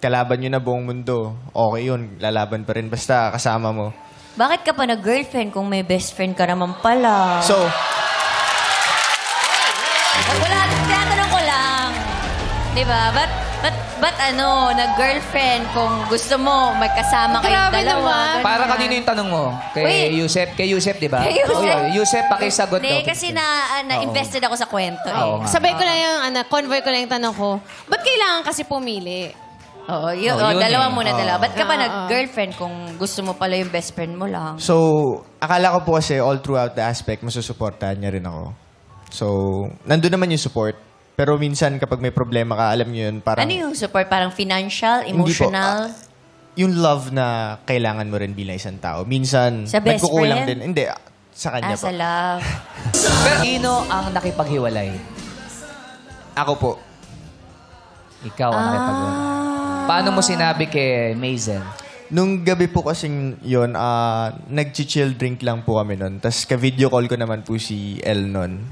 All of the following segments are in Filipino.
kalaban nyo na buong mundo, okay yun, lalaban pa rin basta kasama mo. Bakit ka pa nag-girlfriend kung may best friend ka naman pala? So, wala, tinatanong ko lang. Diba? Ba't nag-girlfriend kung gusto mo, may kasama kayong Grabe dalawa? naman. Para kanino yung tanong mo? Kay Yusef? Kay Yusef, di ba? Kay Yusef. Yusef, pakisagot daw. Hindi, kasi na-invested ako sa kwento. Oo nga. Sabay ko lang yung, convoy ko lang yung tanong ko, ba't kailangan kasi pumili? Oo, yun dalawa eh. muna, dalawa. Ba't ka pa nag-girlfriend kung gusto mo pala yung best friend mo lang? so, akala ko po kasi all throughout the aspect, masusuportahan niya rin ako. So, nandun naman yung support. Pero minsan kapag may problema ka, alam niyo yun, parang... Ano yung support? Parang financial, Hindi po. emotional? Yung love na kailangan mo rin bilang isang tao. Minsan, Sa best nagkukulang friend? din. Hindi, sa kanya po. Sa love. Pero sino ang nakipaghiwalay? Ako po. Ikaw ang nakipaghiwalay. Paano mo sinabi kay Maisel? Nung gabi po kasing yun, nag-chill drink lang po kami nun. Tapos ka-video call ko naman po si El nun.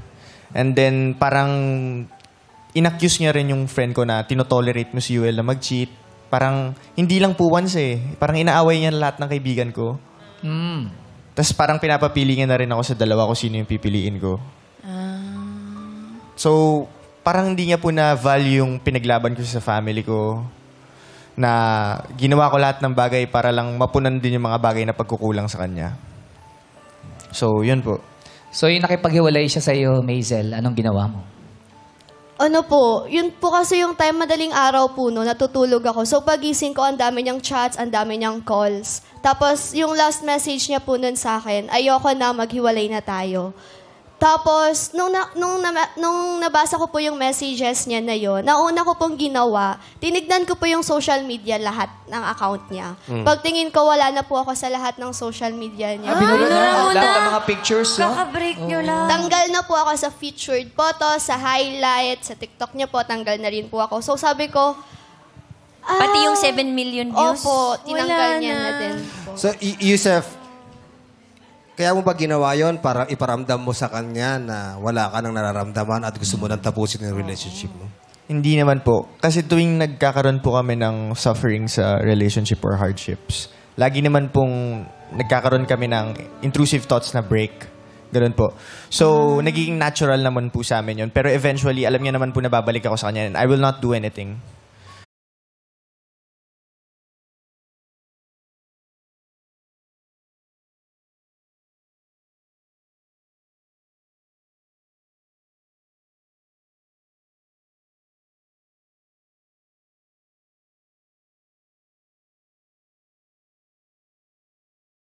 And then parang inaccuse niya rin yung friend ko na tinotolerate mo si UL na mag-cheat. Parang hindi lang po once eh. Parang inaaway niya lahat ng kaibigan ko. Tapos parang pinapapili niya na rin ako sa dalawa kung sino yung pipiliin ko. So parang hindi niya po na-value yung pinaglaban ko sa family ko. Na ginawa ko lahat ng bagay para lang mapunan din yung mga bagay na pagkukulang sa kanya. So, yun po. So, yung nakipaghiwalay siya sa'yo, Maisel, anong ginawa mo? Ano po, yun po kasi yung time madaling araw po no, natutulog ako. So pagising ko, ang dami niyang chats, ang dami niyang calls. Tapos yung last message niya po nun sa akin, ayoko na, maghiwalay na tayo. Tapos, nung nabasa ko po yung messages niya na yun, nauna ko pong ginawa, tinignan ko po yung social media lahat ng account niya. Pagtingin ko, wala na po ako sa lahat ng social media niya. Binura na lahat ng mga pictures, no? Kaka-break nyo lang. Tanggal na po ako sa featured photo, sa highlight, sa TikTok niya po, tanggal na rin po ako. So sabi ko, Pati yung 7 million views? Opo, tinanggal Wala niya na. na din po. So, Yusef, kaya mo ba ginawa yon para iparamdam mo sa kanya na wala ka nang nararamdaman at gusto mo nang tapusin yung relationship mo? Hindi naman po. Kasi tuwing nagkakaroon po kami ng suffering sa relationship or hardships, lagi naman pong nagkakaroon kami ng intrusive thoughts na break. Ganun po. So, nagiging natural naman po sa amin yun. Pero eventually, alam niya naman po na babalik ako sa kanya and I will not do anything.